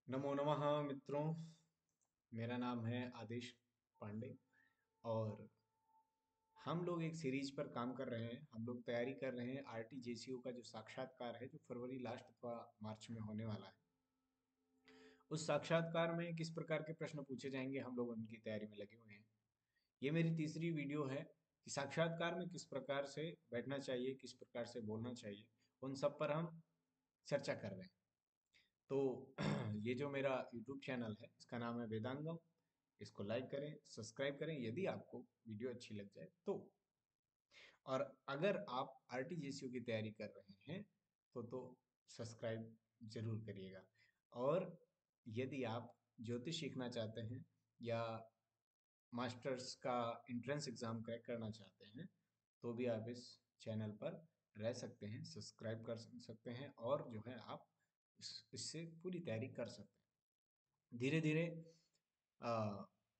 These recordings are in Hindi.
नमो नमः मित्रों। मेरा नाम है आदिश पांडे और हम लोग एक सीरीज पर काम कर रहे हैं। हम लोग तैयारी कर रहे हैं आरटीजेसीओ का जो साक्षात्कार है, जो फरवरी लास्ट अथवा मार्च में होने वाला है। उस साक्षात्कार में किस प्रकार के प्रश्न पूछे जाएंगे, हम लोग उनकी तैयारी में लगे हुए हैं। ये मेरी तीसरी वीडियो है कि साक्षात्कार में किस प्रकार से बैठना चाहिए, किस प्रकार से बोलना चाहिए, उन सब पर हम चर्चा कर रहे हैं। तो ये जो मेरा यूट्यूब चैनल है, इसका नाम है वेदांगम। इसको लाइक करें, सब्सक्राइब करें यदि आपको वीडियो अच्छी लग जाए तो। और अगर आप आरटीजीएसयू की तैयारी कर रहे हैं तो सब्सक्राइब जरूर करिएगा। और यदि आप ज्योतिष सीखना चाहते हैं या मास्टर्स का एंट्रेंस एग्जाम क्रैक करना चाहते हैं तो भी आप इस चैनल पर रह सकते हैं, सब्सक्राइब कर सकते हैं और जो है आप इससे पूरी तैयारी कर सकते हैं। धीरे धीरे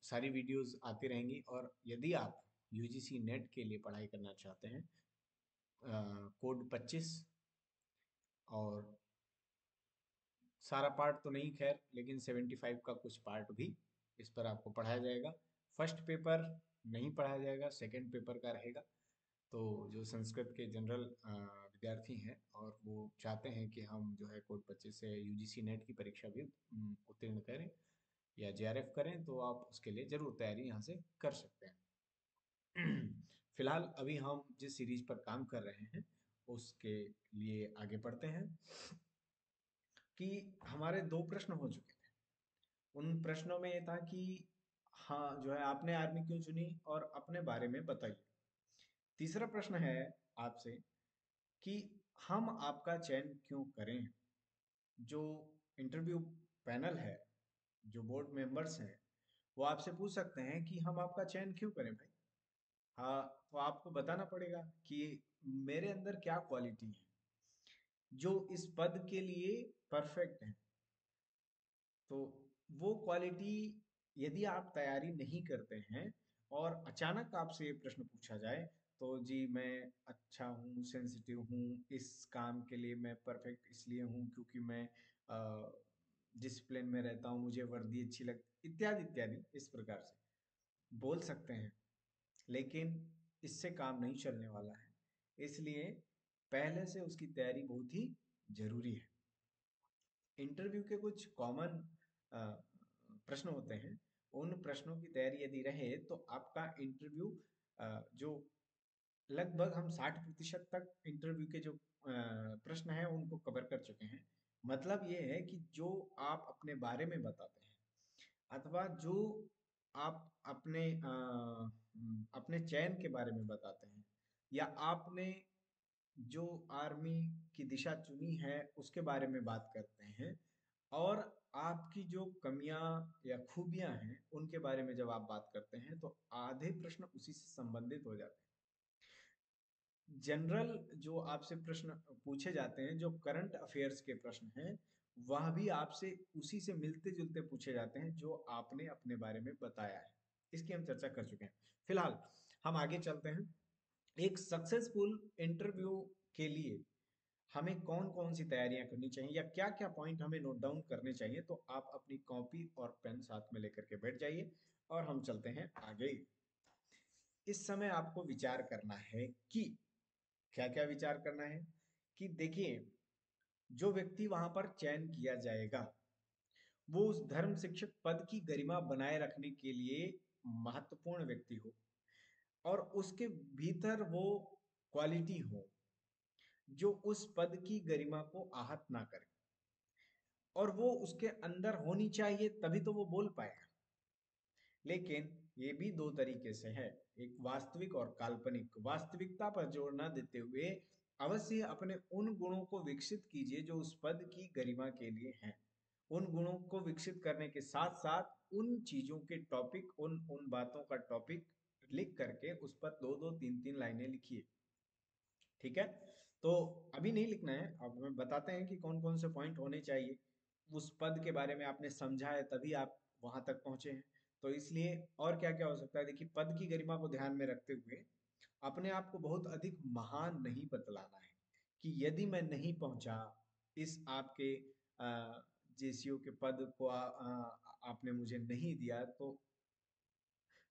सारी वीडियोस आती रहेंगी। और यदि आप यूजीसी नेट के लिए पढ़ाई करना चाहते हैं, कोड 25 और सारा पार्ट तो नहीं खैर, लेकिन 75 का कुछ पार्ट भी इस पर आपको पढ़ाया जाएगा। फर्स्ट पेपर नहीं पढ़ाया जाएगा, सेकंड पेपर का रहेगा। तो जो संस्कृत के जनरल विद्यार्थी हैं और वो चाहते हैं कि हम जो है कोड 25 से यूजीसी नेट की परीक्षा भी उत्तीर्ण करें या जेआरएफ करें, तो आप उसके लिए जरूर तैयारी यहाँ से कर सकते हैं। फिलहाल अभी हम जिस सीरीज पर काम कर रहे हैं उसके लिए आगे बढ़ते हैं कि हमारे दो प्रश्न हो चुके थे। उन प्रश्नों में ये था कि हाँ जो है आपने आर्मी क्यों चुनी और अपने बारे में बताइए। तीसरा प्रश्न है आपसे कि हम आपका चयन क्यों करें। जो इंटरव्यू पैनल है, जो बोर्ड मेंबर्स हैं, वो आपसे पूछ सकते हैं कि हम आपका चयन क्यों करें भाई। हाँ, तो आपको बताना पड़ेगा कि मेरे अंदर क्या क्वालिटी है जो इस पद के लिए परफेक्ट है। तो वो क्वालिटी यदि आप तैयारी नहीं करते हैं और अचानक आपसे ये प्रश्न पूछा जाए तो जी मैं अच्छा हूँ, सेंसिटिव हूँ, इस काम के लिए मैं परफेक्ट इसलिए हूँ क्योंकि मैं डिसिप्लिन में रहता हूँ, मुझे वर्दी अच्छी लगती, इत्यादि इत्यादि इस प्रकार से बोल सकते हैं। लेकिन इससे काम नहीं चलने वाला है, इसलिए पहले से उसकी तैयारी बहुत ही जरूरी है। इंटरव्यू के कुछ कॉमन प्रश्न होते हैं। उन प्रश्नों की तैयारी यदि रहे तो आपका इंटरव्यू जो लगभग हम 60% तक इंटरव्यू के जो प्रश्न हैं उनको कवर कर चुके हैं। मतलब ये है कि जो आप अपने बारे में बताते हैं अथवा जो आप अपने चयन के बारे में बताते हैं या आपने जो आर्मी की दिशा चुनी है उसके बारे में बात करते हैं और आपकी जो कमियां या खूबियां हैं उनके बारे में जब आप बात करते हैं तो आधे प्रश्न उसी से संबंधित हो जाते हैं। जनरल जो आपसे प्रश्न पूछे जाते हैं, जो करंट अफेयर्स के प्रश्न हैं, वह भी आपसे उसी से मिलते जुलते पूछे जाते हैं जो आपने अपने बारे में बताया है। इसकी हम चर्चा कर चुके हैं। फिलहाल हम आगे चलते हैं। एक सक्सेसफुल इंटरव्यू के लिए हमें कौन कौन सी तैयारियां करनी चाहिए या क्या क्या पॉइंट हमें नोट डाउन करने चाहिए, तो आप अपनी कॉपी और पेन साथ में लेकर के बैठ जाइए और हम चलते हैं आगे। इस समय आपको विचार करना है कि क्या क्या विचार करना है कि देखिए, जो व्यक्ति वहां पर चयन किया जाएगा वो उस धर्म शिक्षक पद की गरिमा बनाए रखने के लिए महत्वपूर्ण व्यक्ति हो और उसके भीतर वो क्वालिटी हो जो उस पद की गरिमा को आहत ना करे, और वो उसके अंदर होनी चाहिए तभी तो वो बोल पाएगा। लेकिन ये भी दो तरीके से है, एक वास्तविक और काल्पनिक। वास्तविकता पर जोर न देते हुए अवश्य अपने उन गुणों को विकसित कीजिए जो उस पद की गरिमा के लिए हैं। उन गुणों को विकसित करने के साथ साथ उन चीजों के टॉपिक, उन उन बातों का टॉपिक लिख करके उस पर दो दो तीन तीन लाइनें लिखिए। ठीक है, तो अभी नहीं लिखना है, अब हमें बताते हैं कि कौन कौन से पॉइंट होने चाहिए। उस पद के बारे में आपने समझा है तभी आप वहां तक पहुंचे हैं, तो इसलिए और क्या क्या हो सकता है। देखिए, पद की गरिमा को ध्यान में रखते हुए अपने आप को बहुत अधिक महान नहीं बतलाना है कि यदि मैं नहीं पहुंचा इस आपके जेसीओ के पद को आपने मुझे नहीं दिया तो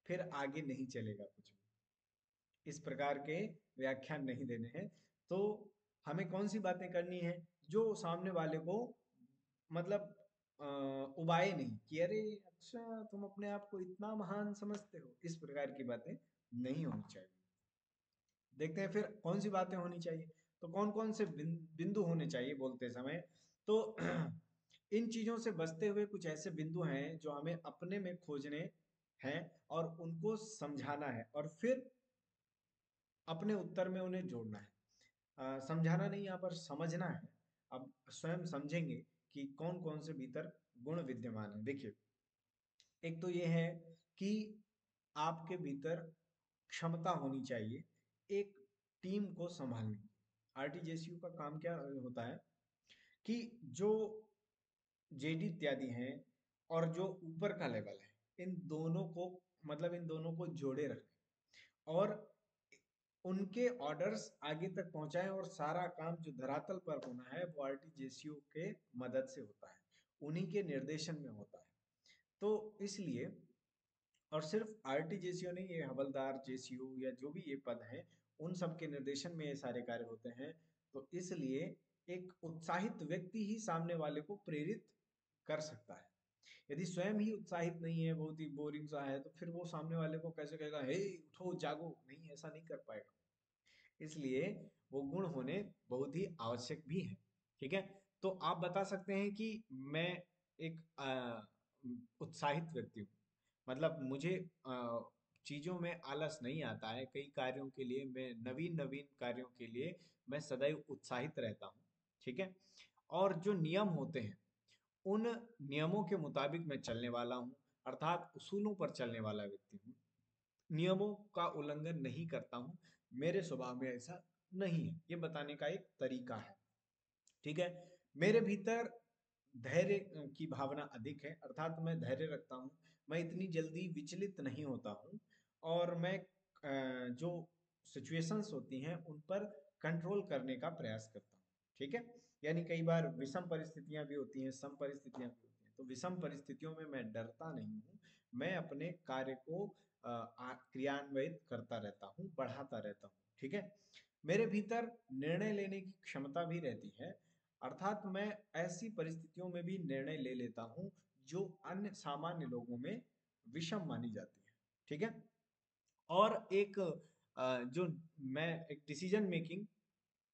फिर आगे नहीं चलेगा कुछ भी। इस प्रकार के व्याख्यान नहीं देने हैं। तो हमें कौन सी बातें करनी है जो सामने वाले को मतलब उबाए नहीं कि अरे अच्छा तुम अपने आप को इतना महान समझते हो, इस प्रकार की बातें नहीं होनी चाहिए। देखते हैं फिर कौन सी बातें होनी चाहिए। तो कौन कौन से बिंदु होने चाहिए बोलते समय। तो इन चीजों से बचते हुए कुछ ऐसे बिंदु हैं जो हमें अपने में खोजने हैं और उनको समझाना है और फिर अपने उत्तर में उन्हें जोड़ना है। समझाना नहीं, यहाँ पर समझना है। अब स्वयं समझेंगे कि कौन कौन से भीतर गुण विद्यमान है। देखिए, एक तो ये है कि आपके भीतर क्षमता होनी चाहिए एक टीम को संभालने की। आरटीजेसीयू का काम क्या होता है कि जो जेडी इत्यादि हैं और जो ऊपर का लेवल है, इन दोनों को मतलब इन दोनों को जोड़े रखें और उनके ऑर्डर्स आगे तक पहुंचाएं और सारा काम जो धरातल पर होना है वो आरटीजेसीयू के मदद से होता है, उन्हीं के निर्देशन में होता है। तो इसलिए और सिर्फ आरटी जेसीओ नहीं, ये हवलदार जेसीओ या जो भी ये पद हैं उन सब के निर्देशन में ये सारे कार्य होते हैं। तो इसलिए एक उत्साहित व्यक्ति ही सामने वाले को प्रेरित कर सकता है। यदि स्वयं ही उत्साहित नहीं है, बहुत ही बोरिंग सा है, तो फिर वो सामने वाले को कैसे कहेगा हे उठो जागो, नहीं ऐसा नहीं कर पाएगा। इसलिए वो गुण होने बहुत ही आवश्यक भी है। ठीक है। तो आप बता सकते हैं कि मैं एक उत्साहित व्यक्ति हूँ, मतलब मुझे चीजों में आलस नहीं आता है। कई कार्यों के लिए मैं नवीन नवीन कार्यों के लिए मैं सदैव उत्साहित रहता हूँ। ठीक है। और जो नियम होते हैं उन नियमों के मुताबिक मैं चलने वाला हूँ, अर्थात उसूलों पर चलने वाला व्यक्ति हूँ। नियमों का उल्लंघन नहीं करता हूँ, मेरे स्वभाव में ऐसा नहीं है, ये बताने का एक तरीका है। ठीक है। मेरे भीतर धैर्य की भावना अधिक है, अर्थात मैं धैर्य रखता हूँ, मैं इतनी जल्दी विचलित नहीं होता हूँ और मैं जो सिचुएशंस होती हैं उन पर कंट्रोल करने का प्रयास करता हूँ। ठीक है। यानी कई बार विषम परिस्थितियां भी होती हैं, सम परिस्थितियां भी होती हैं, तो विषम परिस्थितियों में मैं डरता नहीं हूँ, मैं अपने कार्य को क्रियान्वित करता रहता हूँ, बढ़ाता रहता हूँ। ठीक है। मेरे भीतर निर्णय लेने की क्षमता भी रहती है, अर्थात मैं ऐसी परिस्थितियों में भी निर्णय ले लेता हूं जो अन्य सामान्य लोगों में विषम मानी जाती है। ठीक है। और एक जो मैं एक डिसीजन मेकिंग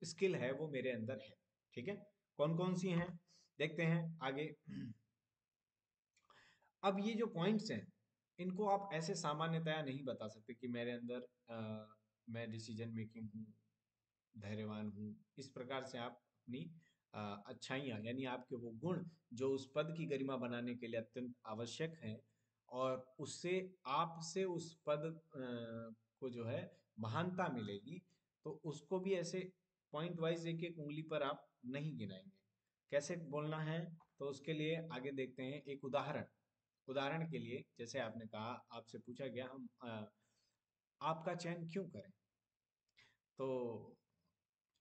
स्किल है वो मेरे अंदर है। ठीक है। कौन कौन सी हैं देखते हैं आगे। अब ये जो पॉइंट्स हैं इनको आप ऐसे सामान्यतया नहीं बता सकते कि मेरे अंदर मैं डिसीजन मेकिंग हूँ, धैर्यवान हूँ। इस प्रकार से आप अपनी अच्छाइयाँ यानी आपके वो गुण जो उस पद की गरिमा बनाने के लिए अत्यंत आवश्यक हैं और उससे आपसे उस पद को जो है महानता मिलेगी, तो उसको भी ऐसे पॉइंट वाइज एक एक उंगली पर आप नहीं गिनाएंगे। कैसे बोलना है, तो उसके लिए आगे देखते हैं एक उदाहरण। उदाहरण के लिए जैसे आपने कहा, आपसे पूछा गया हम आपका चयन क्यों करें, तो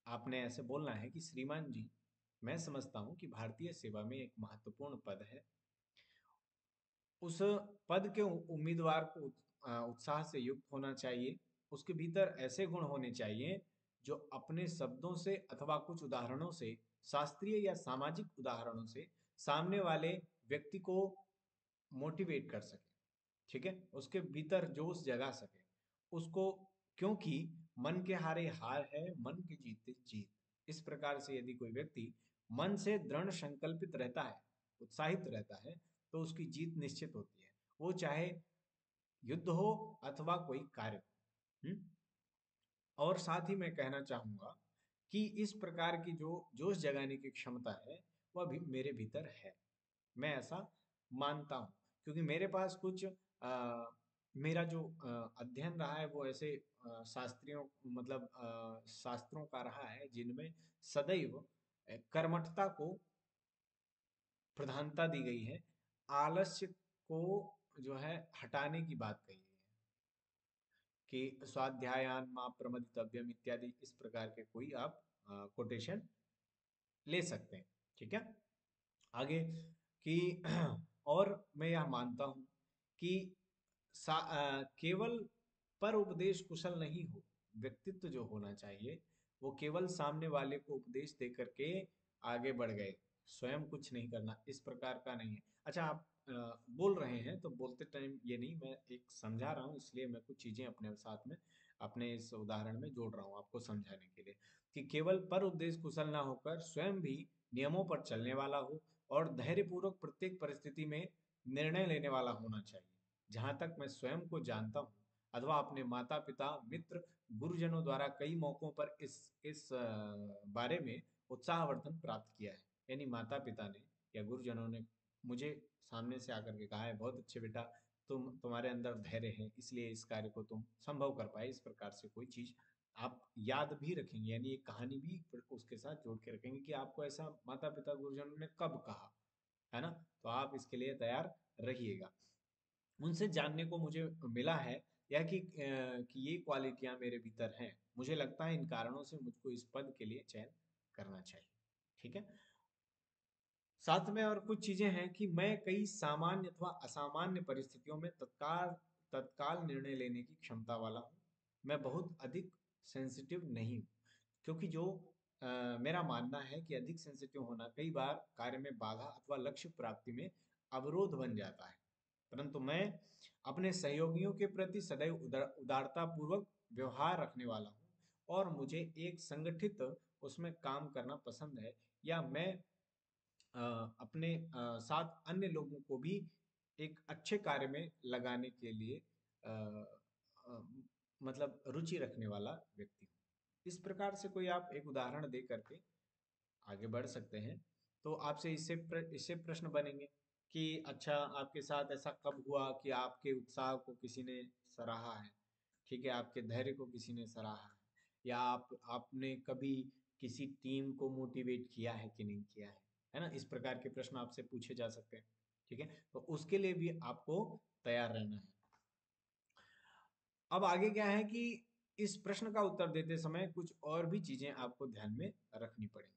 आपने ऐसे बोलना है कि श्रीमान जी, मैं समझता हूं कि भारतीय सेवा में एक महत्वपूर्ण पद है। उस पद के उम्मीदवार को उत्साह से युक्त होना चाहिए। उसके भीतर ऐसे गुण होने चाहिए जो अपने शब्दों से अथवा कुछ उदाहरणों से, शास्त्रीय या सामाजिक उदाहरणों से सामने वाले व्यक्ति को मोटिवेट कर सके। ठीक है। उसके भीतर जोश जगा सके उसको, क्योंकि मन के हारे हार है, मन के जीते जीत। इस प्रकार से यदि कोई व्यक्ति मन से दृढ़ संकल्पित रहता है, उत्साहित रहता है, तो उसकी जीत निश्चित होती है, वो चाहे युद्ध हो अथवा कोई कार्य हो। और साथ ही मैं कहना चाहूंगा कि इस प्रकार की जो जोश जगाने की क्षमता है वह भी मेरे भीतर है। मैं ऐसा मानता हूँ क्योंकि मेरे पास कुछ मेरा जो अध्ययन रहा है वो ऐसे शास्त्रियों मतलब शास्त्रों का रहा है जिनमें सदैव कर्मठता को प्रधानता दी गई है, आलस्य को जो है हटाने की बात कही गई है कि स्वाध्यायान मां प्रमदितव्यम इत्यादि, इस प्रकार के कोई आप कोटेशन ले सकते हैं। ठीक है। आगे कि और मैं यह मानता हूँ कि केवल पर उपदेश कुशल नहीं हो, व्यक्तित्व जो होना चाहिए वो केवल सामने वाले को उपदेश दे करके आगे बढ़ गए, स्वयं कुछ नहीं करना, इस प्रकार का नहीं है। अच्छा, आप बोल रहे हैं तो बोलते टाइम ये नहीं, मैं एक समझा रहा हूँ, इसलिए मैं कुछ चीजें अपने साथ में अपने इस उदाहरण में जोड़ रहा हूँ आपको समझाने के लिए, कि केवल पर उपदेश कुशल ना होकर स्वयं भी नियमों पर चलने वाला हो और धैर्यपूर्वक प्रत्येक परिस्थिति में निर्णय लेने वाला होना चाहिए। जहां तक मैं स्वयं को जानता हूँ अथवा अपने माता पिता मित्र गुरुजनों द्वारा कई मौकों पर इस बारे में उत्साहवर्धन प्राप्त किया है। यानी माता पिता ने या गुरुजनों ने मुझे सामने से आकर के कहा है, बहुत अच्छे बेटा, तुम्हारे अंदर धैर्य है, इसलिए इस कार्य को तुम संभव कर पाए। इस प्रकार से कोई चीज आप याद भी रखेंगे, यानी एक कहानी भी उसके साथ जोड़ के रखेंगे कि आपको ऐसा माता पिता गुरुजनों ने कब कहा, है ना। तो आप इसके लिए तैयार रहिएगा। उनसे जानने को मुझे मिला है यह कि ये क्वालिटियां मेरे भीतर हैं। मुझे लगता है इन कारणों से मुझको इस पद के लिए चयन करना चाहिए। ठीक है। साथ में और कुछ चीजें हैं कि मैं कई सामान्य अथवा असामान्य परिस्थितियों में तत्काल तत्काल निर्णय लेने की क्षमता वाला हूँ। मैं बहुत अधिक सेंसिटिव नहीं हूँ, क्योंकि जो मेरा मानना है कि अधिक सेंसिटिव होना कई बार कार्य में बाधा अथवा लक्ष्य प्राप्ति में अवरोध बन जाता है। परंतु मैं अपने सहयोगियों के प्रति सदैव उदारता पूर्वक व्यवहार रखने वाला हूँ, और मुझे एक संगठित उसमें काम करना पसंद है। या मैं अपने साथ अन्य लोगों को भी एक अच्छे कार्य में लगाने के लिए अ, अ, मतलब रुचि रखने वाला व्यक्ति हूँ। इस प्रकार से कोई आप एक उदाहरण दे करके आगे बढ़ सकते हैं। तो आपसे इससे प्रश्न बनेंगे कि अच्छा, आपके साथ ऐसा कब हुआ कि आपके उत्साह को किसी ने सराहा है, ठीक है, आपके धैर्य को किसी ने सराहा है, या आपने कभी किसी टीम को मोटिवेट किया है कि नहीं किया है ना। इस प्रकार के प्रश्न आपसे पूछे जा सकते हैं। ठीक है, तो उसके लिए भी आपको तैयार रहना है। अब आगे क्या है कि इस प्रश्न का उत्तर देते समय कुछ और भी चीजें आपको ध्यान में रखनी पड़ेंगी।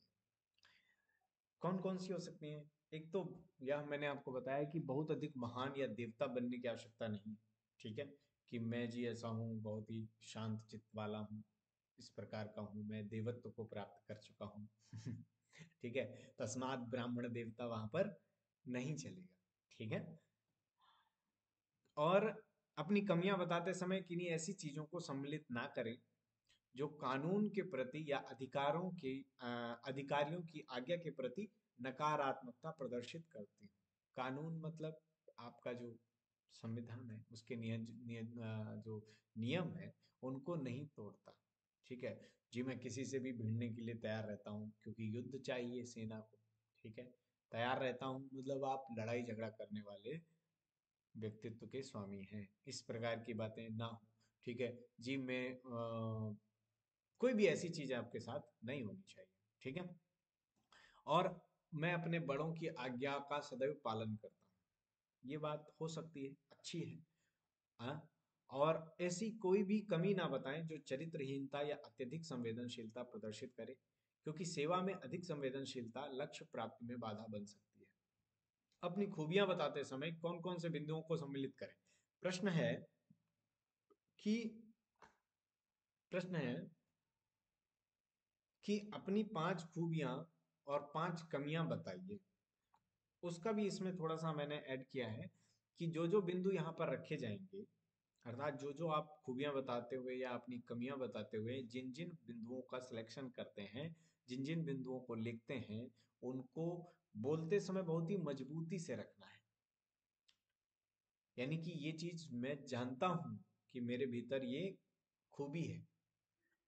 कौन कौन सी हो सकती हैं? एक तो यह मैंने आपको बताया कि बहुत अधिक महान या देवता बनने की आवश्यकता नहीं। ठीक है, कि मैं जी ऐसा हूँ, बहुत ही शांत चित्त वाला हूँ, इस प्रकार का हूँ, मैं देवत्व को प्राप्त कर चुका हूँ। ठीक है, तस्मात् ब्राह्मण देवता वहां पर नहीं चलेगा। ठीक है। और अपनी कमियां बताते समय किन्हीं ऐसी चीजों को सम्मिलित ना करें जो कानून के प्रति या अधिकारियों की आज्ञा के प्रति नकारात्मकता प्रदर्शित करती हो। कानून मतलब आपका जो संविधान है, उसके जो नियम है, उनको नहीं तोड़ता। ठीक है। जी, मैं किसी से भी भिड़ने के लिए तैयार रहता हूँ, क्योंकि युद्ध चाहिए सेना को। ठीक है, तैयार रहता हूँ मतलब आप लड़ाई झगड़ा करने वाले व्यक्तित्व के स्वामी हैं, इस प्रकार की बातें ना हो। ठीक है जी, मैं कोई भी ऐसी चीज आपके साथ नहीं होनी चाहिए। ठीक है। और मैं अपने बड़ों की आज्ञा का सदैव पालन करता हूँ। ये बात हो सकती है, अच्छी है। हाँ। और ऐसी कोई भी कमी ना बताएं जो चरित्रहीनता या अत्यधिक संवेदनशीलता प्रदर्शित करे, क्योंकि सेवा में अधिक संवेदनशीलता लक्ष्य प्राप्ति में बाधा बन सकती है। अपनी खूबियां बताते समय कौन कौन से बिंदुओं को सम्मिलित करें? प्रश्न है कि प्रश्न है कि अपनी 5 खूबियां और 5 कमियां बताइए। उसका भी इसमें थोड़ा सा मैंने ऐड किया है कि जो जो बिंदु यहाँ पर रखे जाएंगे, अर्थात जो जो आप खूबियां बताते हुए या अपनी कमियां बताते हुए जिन जिन बिंदुओं का सिलेक्शन करते हैं, जिन जिन बिंदुओं को लिखते हैं, उनको बोलते समय बहुत ही मजबूती से रखना है। यानी कि ये चीज मैं जानता हूं कि मेरे भीतर ये खूबी है,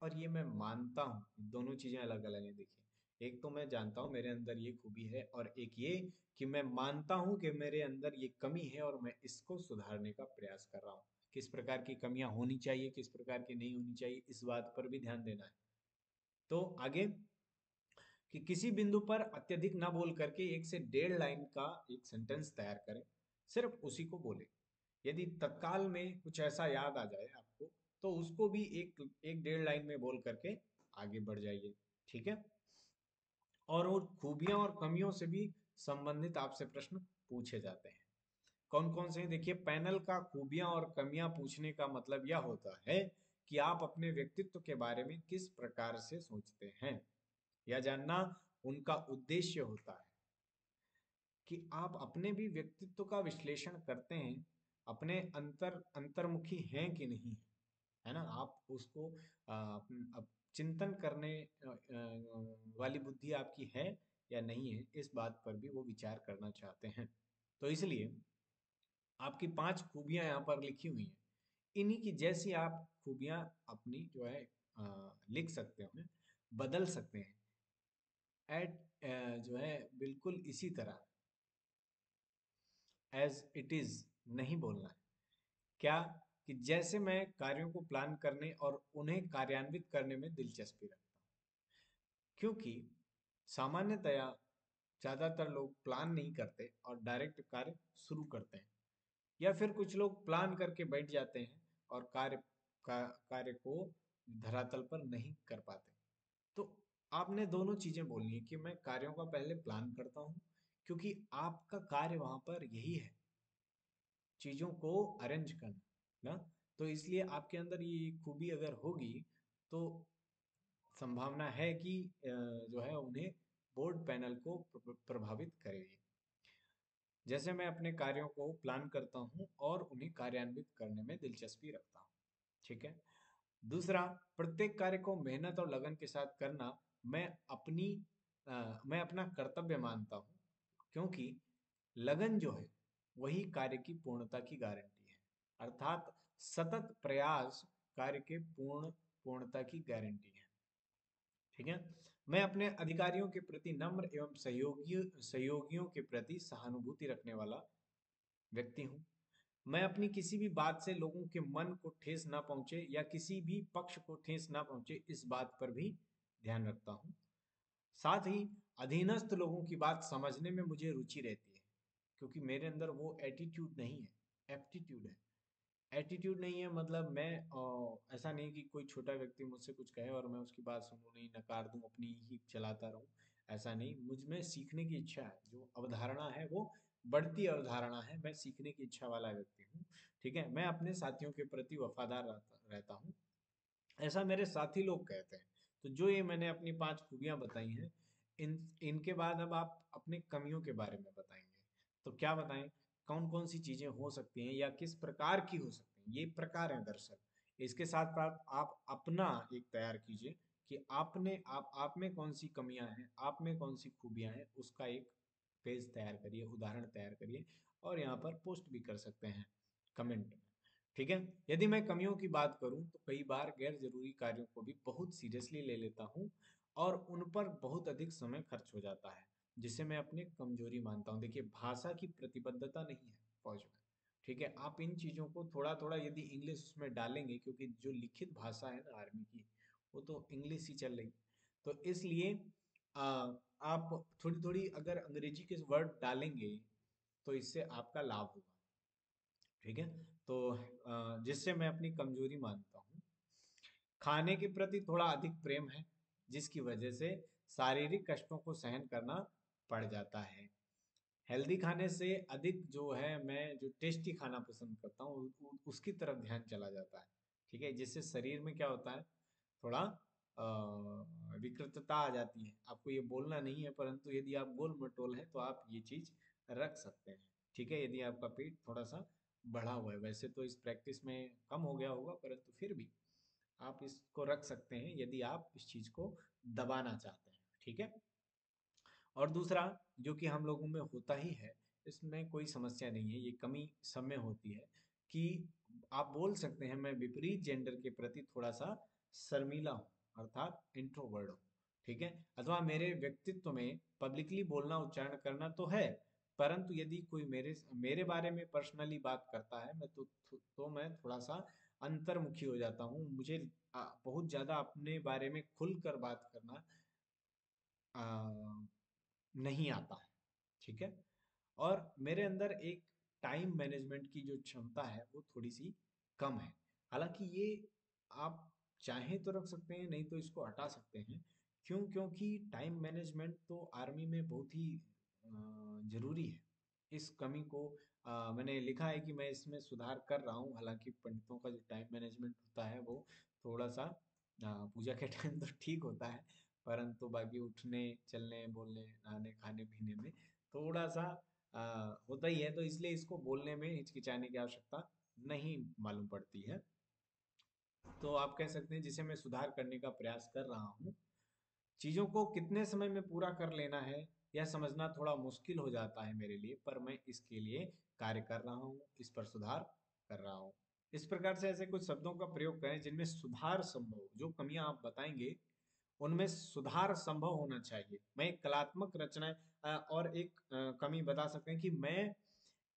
और ये मैं मानता हूँ। दोनों चीजें अलग अलग हैं। देखिए, एक तो मैं जानता हूँ मेरे अंदर ये खूबी है, और एक ये कि मैं मानता हूँ कि मेरे अंदर ये कमी है और मैं इसको सुधारने का प्रयास कर रहा हूँ। किस प्रकार की कमियां होनी चाहिए, किस प्रकार की नहीं होनी चाहिए, इस बात पर भी ध्यान देना है। तो आगे, कि किसी बिंदु पर अत्यधिक ना बोल करके 1 से 1.5 लाइन का एक सेंटेंस तैयार करें, सिर्फ उसी को बोले। यदि तत्काल में कुछ ऐसा याद आ जाए आपको, तो उसको भी एक एक 1.5 लाइन में बोल करके आगे बढ़ जाइए। ठीक है। और खूबियां और कमियों से भी संबंधित आपसे प्रश्न पूछे जाते हैं। कौन कौन से? देखिए, पैनल का खूबियां और कमियां पूछने का मतलब यह होता है कि आप अपने व्यक्तित्व के बारे में किस प्रकार से सोचते हैं, यह जानना उनका उद्देश्य होता है कि आप अपने भी व्यक्तित्व का विश्लेषण करते हैं, अपने अंतर्मुखी हैं कि नहीं, है ना। आप उसको चिंतन करने वाली बुद्धि आपकी है या नहीं है, इस बात पर भी वो विचार करना चाहते हैं। तो इसलिए आपकी 5 खूबियां यहाँ पर लिखी हुई हैं। इन्हीं की जैसी आप खूबियां अपनी जो है लिख सकते हैं, बदल सकते हैं। एट जो है बिल्कुल इसी तरह एज इट इज नहीं बोलना है। क्या? कि जैसे मैं कार्यों को प्लान करने और उन्हें कार्यान्वित करने में दिलचस्पी रखता हूँ। क्योंकि सामान्यतया ज्यादातर लोग प्लान नहीं करते और डायरेक्ट कार्य शुरू करते हैं, या फिर कुछ लोग प्लान करके बैठ जाते हैं और कार्य को धरातल पर नहीं कर पाते। तो आपने दोनों चीजें बोलनी है कि मैं कार्यों का पहले प्लान करता हूँ, क्योंकि आपका कार्य वहां पर यही है, चीजों को अरेंज करना ना। तो इसलिए आपके अंदर ये खूबी अगर होगी तो संभावना है कि जो है उन्हें बोर्ड पैनल को प्रभावित करेगी। जैसे मैं अपने कार्यों को प्लान करता हूँ और उन्हें कार्यान्वित करने में दिलचस्पी रखता हूँ। ठीक है। दूसरा, प्रत्येक कार्य को मेहनत और लगन के साथ करना मैं अपनी मैं अपना कर्तव्य मानता हूँ, क्योंकि लगन जो है वही कार्य की पूर्णता की गारंटी है। अर्थात सतत प्रयास कार्य के पूर्णता की गारंटी है। ठीक है। मैं अपने अधिकारियों के प्रति नम्र एवं सहयोगियों के प्रति सहानुभूति रखने वाला व्यक्ति हूँ। मैं अपनी किसी भी बात से लोगों के मन को ठेस ना पहुंचे या किसी भी पक्ष को ठेस ना पहुंचे, इस बात पर भी ध्यान रखता हूँ। साथ ही अधीनस्थ लोगों की बात समझने में मुझे रुचि रहती है, क्योंकि मेरे अंदर वो एटीट्यूड नहीं है, एप्टीट्यूड है। एटीट्यूड नहीं है मतलब मैं ऐसा नहीं कि कोई छोटा व्यक्ति मुझसे कुछ कहे और मैं उसकी बात सुनूं नहीं, नकार दूं, अपनी ही चलाता रहूं। ऐसा नहीं, मुझ में सीखने की इच्छा है, जो अवधारणा है वो बढ़ती अवधारणा है, मैं सीखने की इच्छा वाला व्यक्ति हूँ। ठीक है। मैं अपने साथियों के प्रति वफादार रहता हूँ, ऐसा मेरे साथी लोग कहते हैं। तो जो ये मैंने अपनी 5 खूबियां बताई हैं, इन इनके बाद अब आप अपने कमियों के बारे में बताएंगे। तो क्या बताएं, कौन कौन सी चीजें हो सकती हैं या किस प्रकार की हो सकती हैं, ये प्रकार है दरअसल। इसके साथ साथ आप अपना एक तैयार कीजिए कि आप में कौन सी कमियां हैं, आप में कौन सी खूबियां हैं, उसका एक पेज तैयार करिए, उदाहरण तैयार करिए, और यहाँ पर पोस्ट भी कर सकते हैं कमेंट में। ठीक है। यदि मैं कमियों की बात करूं तो कई बार गैर जरूरी कार्यों को भी बहुत सीरियसली ले लेता हूं और उन पर बहुत अधिक समय खर्च हो जाता है, जिसे मैं अपनी कमजोरी मानता हूं। देखिए, भाषा की प्रतिबद्धता नहीं है फौज में। ठीक है। आप इन चीजों को थोड़ा थोड़ा यदि इंग्लिश उसमें डालेंगे, क्योंकि जो लिखित भाषा है ना आर्मी की, वो तो इंग्लिश ही चल रही, तो इसलिए आ, आप थोड़ी थोड़ी अगर अंग्रेजी के वर्ड डालेंगे तो इससे आपका लाभ होगा। ठीक है। तो जिससे मैं अपनी कमजोरी मानता हूँ, खाने के प्रति थोड़ा अधिक प्रेम है, जिसकी वजह से शारीरिक कष्टों को सहन करना पड़ जाता है। हेल्दी खाने से अधिक जो है मैं जो टेस्टी खाना पसंद करता हूँ उसकी तरफ ध्यान चला जाता है। ठीक है। जिससे शरीर में क्या होता है, थोड़ा विकृतता आ जाती है। आपको ये बोलना नहीं है, परंतु यदि आप गोल मटोल है तो आप ये चीज रख सकते हैं। ठीक है। यदि आपका पेट थोड़ा सा बढ़ा हुआ है, वैसे तो इस प्रैक्टिस में कम हो गया होगा, परंतु फिर भी आप इसको रख सकते हैं यदि आप इस चीज को दबाना चाहते हैं। ठीक है। और दूसरा, जो कि हम लोगों में होता ही है, इसमें कोई समस्या नहीं है, ये कमी सब में होती है, कि आप बोल सकते हैं मैं विपरीत जेंडर के प्रति थोड़ा सा शर्मीला हूँ, अर्थात इंट्रोवर्ट हूँ। ठीक है। अथवा मेरे व्यक्तित्व में पब्लिकली बोलना, उच्चारण करना तो है, परंतु यदि कोई मेरे मेरे बारे में पर्सनली बात करता है, तो मैं थोड़ा सा अंतर्मुखी हो जाता हूँ। मुझे बहुत ज्यादा अपने बारे में खुलकर बात करना नहीं आता है। ठीक है। और मेरे अंदर एक टाइम मैनेजमेंट की जो क्षमता है वो थोड़ी सी कम है। हालांकि ये आप चाहें तो रख सकते हैं, नहीं तो इसको हटा सकते हैं। क्यों? क्योंकि टाइम मैनेजमेंट तो आर्मी में बहुत ही जरूरी है। इस कमी को मैंने लिखा है कि मैं इसमें सुधार कर रहा हूँ। हालांकि पंडितों का जो टाइम मैनेजमेंट होता है वो थोड़ा सा पूजा के टाइम तो ठीक होता है, परंतु बाकी उठने चलने बोलने नहाने खाने पीने में थोड़ा सा होता ही है। तो इसलिए इसको बोलने में हिचकिचाने की आवश्यकता नहीं मालूम पड़ती है। तो आप कह सकते हैं जिसे मैं सुधार करने का प्रयास कर रहा हूँ। चीजों को कितने समय में पूरा कर लेना है यह समझना थोड़ा मुश्किल हो जाता है मेरे लिए, पर मैं इसके लिए कार्य कर रहा हूँ, इस पर सुधार कर रहा हूँ। इस प्रकार से ऐसे कुछ शब्दों का प्रयोग करें जिनमें सुधार संभव हो। जो कमियां आप बताएंगे उनमें सुधार संभव होना चाहिए। मैं एक कलात्मक रचना और एक कमी बता सकते हैं कि मैं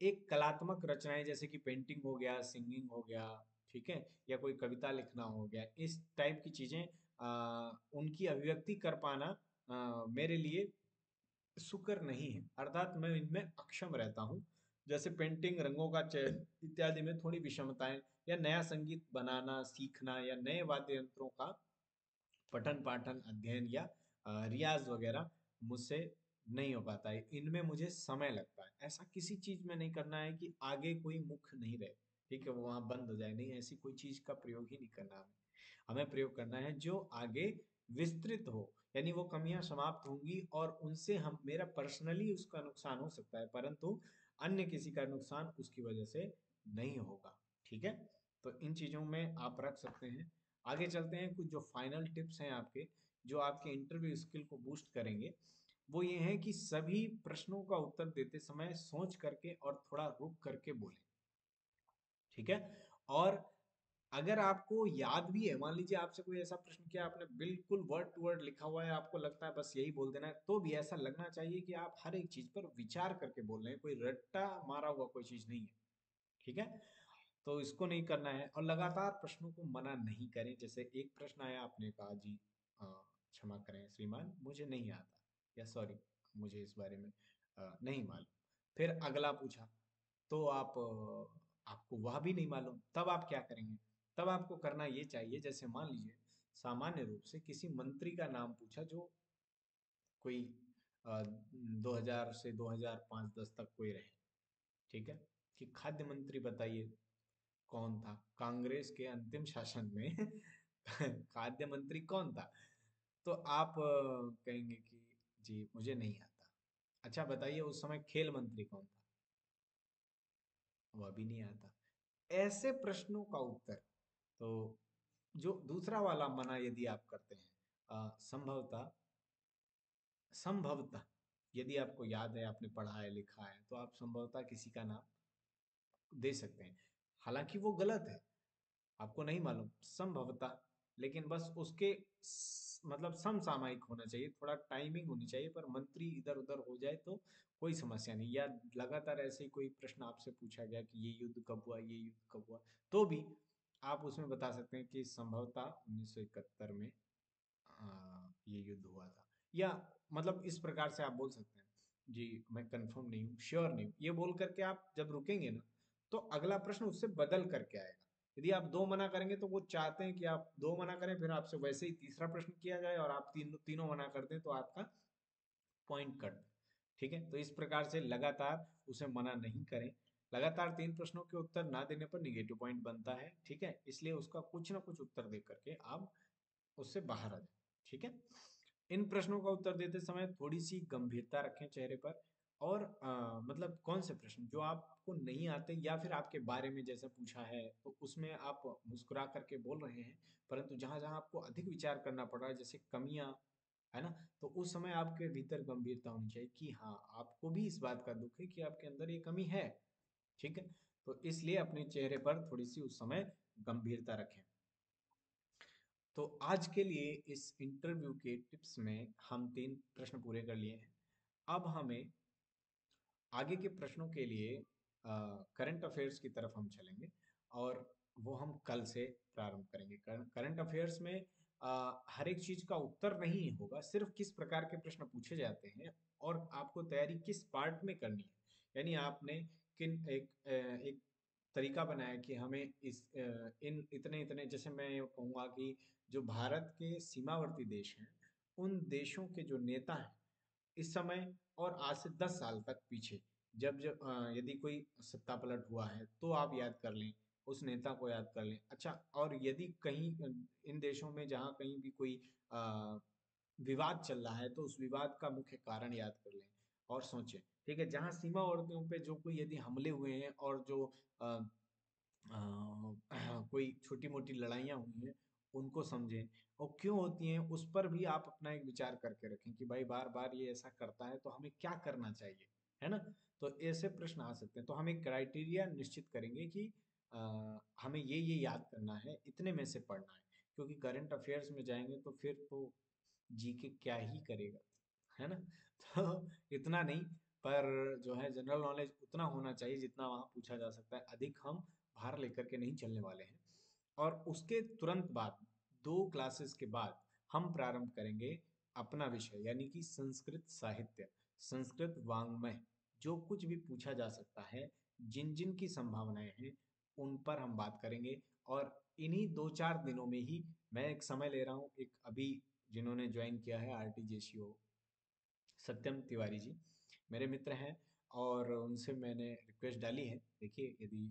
एक कलात्मक रचनाएं जैसे कि पेंटिंग हो गया, सिंगिंग हो गया, ठीक है, या कोई कविता लिखना हो गया, इस टाइप की चीजें उनकी अभिव्यक्ति कर पाना मेरे लिए सुकर नहीं है, अर्थात मैं इनमें अक्षम रहता हूँ। जैसे पेंटिंग, रंगों का चयन इत्यादि में थोड़ी विषमताएं, या नया संगीत बनाना सीखना, या नए वाद्य यंत्रों का पठन पाठन अध्ययन या रियाज वगैरह मुझसे नहीं हो पाता है। इनमें मुझे समय लगता है। ऐसा किसी चीज में नहीं करना है कि आगे कोई मुख नहीं रहे, ठीक है, वो वहां बंद हो जाए, नहीं, ऐसी कोई चीज का प्रयोग ही नहीं करना हमें। हमें प्रयोग करना है जो आगे विस्तृत हो, यानी वो कमियां समाप्त होंगी और उनसे हम मेरा पर्सनली उसका नुकसान हो सकता है, परंतु अन्य किसी का नुकसान उसकी वजह से नहीं होगा। ठीक है, तो इन चीजों में आप रख सकते हैं। आगे चलते हैं। कुछ जो फाइनल टिप्स हैं आपके, जो आपके इंटरव्यू स्किल को बूस्ट करेंगे, वो ये है कि सभी प्रश्नों का उत्तर देते समय सोच करके और थोड़ा रुक करके बोलें। ठीक है, और अगर आपको याद भी है, मान लीजिए आपसे कोई ऐसा प्रश्न किया, आपने बिल्कुल वर्ड टू वर्ड लिखा हुआ है, आपको लगता है बस यही बोल देना है, तो भी ऐसा लगना चाहिए कि आप हर एक चीज पर विचार करके बोल रहे हैं, कोई रट्टा मारा हुआ कोई चीज नहीं है। ठीक है, तो इसको नहीं करना है। और लगातार प्रश्नों को मना नहीं करें। जैसे एक प्रश्न आया, आपने कहा जी क्षमा करें श्रीमान, मुझे नहीं आता, या सॉरी, मुझे इस बारे में नहीं मालूम। फिर अगला पूछा, तो आपको वह भी नहीं मालूम, तब आप क्या करेंगे? तब आपको करना ये चाहिए, जैसे मान लीजिए सामान्य रूप से किसी मंत्री का नाम पूछा जो कोई 2000 से 2005-10 तक कोई रहे, ठीक है, कि खाद्य मंत्री बताइए कौन था कांग्रेस के अंतिम शासन में खाद्य मंत्री कौन था? तो आप कहेंगे कि जी मुझे नहीं आता। अच्छा बताइए उस समय खेल मंत्री कौन था? वह भी नहीं आता। ऐसे प्रश्नों का उत्तर, तो जो दूसरा वाला मना यदि आप करते हैं, संभवतः संभवतः यदि आपको याद है, आपने पढ़ा है लिखा है, तो आप संभवतः किसी का नाम दे सकते हैं। हालांकि वो गलत है, आपको नहीं मालूम संभवतः, लेकिन बस उसके मतलब समसामयिक होना चाहिए, थोड़ा टाइमिंग होनी चाहिए, पर मंत्री इधर उधर हो जाए तो कोई समस्या नहीं। या लगातार ऐसे ही कोई प्रश्न आपसे पूछा गया कि ये युद्ध कब हुआ, ये युद्ध कब हुआ, तो भी आप उसमें बता सकते हैं कि संभवतः 1971 में ये युद्ध हुआ था। या मतलब इस प्रकार से आप बोल सकते हैं, जी मैं कंफर्म नहीं हूँ, श्योर नहीं हूँ, ये बोल करके आप जब रुकेंगे ना, तो अगला प्रश्न उससे बदल करके आएगा। यदि आप दो मना करेंगे तो वो चाहते हैं कि आप दो मना करें, फिर आपसे वैसे ही तीसरा प्रश्न किया जाए और आप तीनों मना कर दें, तो आपका पॉइंट कट। ठीक है, तो इस प्रकार से लगातार उसे मना नहीं करें। लगातार 3 प्रश्नों के उत्तर ना देने पर निगेटिव पॉइंट बनता है। ठीक है, इसलिए उसका कुछ ना कुछ उत्तर दे करके आप उससे बाहर आ जाए। ठीक है, इन प्रश्नों का उत्तर देते समय थोड़ी सी गंभीरता रखें चेहरे पर। और मतलब कौन से प्रश्न जो आपको नहीं आते या फिर आपके बारे में जैसा पूछा है तो उसमें आप मुस्कुरा करके बोल रहे हैं, परंतु जहां जहां आपको अधिक विचार करना पड़ रहा है, जैसे कमियां, है ना, तो उस समय आपके भीतर गंभीरता होनी चाहिए कि हाँ आपको भी इस बात का दुख है कि आपके अंदर ये कमी है। ठीक है, तो इसलिए अपने चेहरे पर थोड़ी सी उस समय गंभीरता रखें। तो आज के लिए इस इंटरव्यू के टिप्स में हम 3 प्रश्न पूरे कर लिए हैं। अब हमें आगे के प्रश्नों के लिए करंट अफेयर्स की तरफ हम चलेंगे, और वो हम कल से प्रारंभ करेंगे। करंट अफेयर्स में हर एक चीज का उत्तर नहीं होगा, सिर्फ किस प्रकार के प्रश्न पूछे जाते हैं और आपको तैयारी किस पार्ट में करनी है। यानी आपने किन एक तरीका बनाया कि हमें इन इतने इतने, जैसे मैं कहूँगा कि जो भारत के सीमावर्ती देश हैं, उन देशों के जो नेता हैं इस समय और आज से 10 साल तक पीछे, जब जब यदि कोई सत्ता पलट हुआ है तो आप याद कर लें, उस नेता को याद कर लें। अच्छा, और यदि कहीं इन देशों में जहाँ कहीं भी कोई अ, विवाद चल रहा है तो उस विवाद का मुख्य कारण याद कर लें और सोचें। ठीक है, जहाँ सीमावर्तियों पे जो कोई यदि हमले हुए हैं और जो अ, कोई छोटी मोटी लड़ाइयाँ हुई हैं उनको समझें, और क्यों होती हैं उस पर भी आप अपना एक विचार करके रखें कि भाई बार बार ये ऐसा करता है तो हमें क्या करना चाहिए, है ना। तो ऐसे प्रश्न आ सकते हैं, तो हम एक क्राइटेरिया निश्चित करेंगे कि अ, हमें ये याद करना है, इतने में से पढ़ना है। क्योंकि करंट अफेयर्स में जाएंगे तो फिर तो जीके क्या ही करेगा, है ना। तो इतना नहीं, पर जो है जनरल नॉलेज उतना होना चाहिए जितना वहाँ पूछा जा सकता है, अधिक हम भार लेकर के नहीं चलने वाले हैं। और उसके तुरंत बाद 2 क्लासेस के बाद हम प्रारंभ करेंगे अपना विषय, यानी कि संस्कृत साहित्य, संस्कृत वाङ्मय। जो कुछ भी पूछा जा सकता है, जिन जिन की संभावनाएं हैं, उन पर हम बात करेंगे। और इन्हीं 2-4 दिनों में ही मैं एक समय ले रहा हूँ, एक अभी जिन्होंने ज्वाइन किया है आरटीजेसीओ, सत्यम तिवारी जी मेरे मित्र हैं, और उनसे मैंने रिक्वेस्ट डाली है। देखिए यदि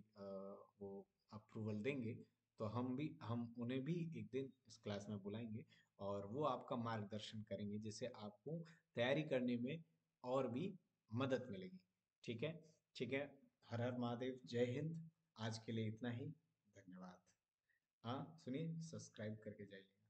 वो अप्रूवल देंगे तो हम उन्हें भी एक दिन इस क्लास में बुलाएंगे, और वो आपका मार्गदर्शन करेंगे, जिससे आपको तैयारी करने में और भी मदद मिलेगी। ठीक है, ठीक है। हर हर महादेव, जय हिंद। आज के लिए इतना ही, धन्यवाद। हाँ सुनिए, सब्सक्राइब करके जाइए।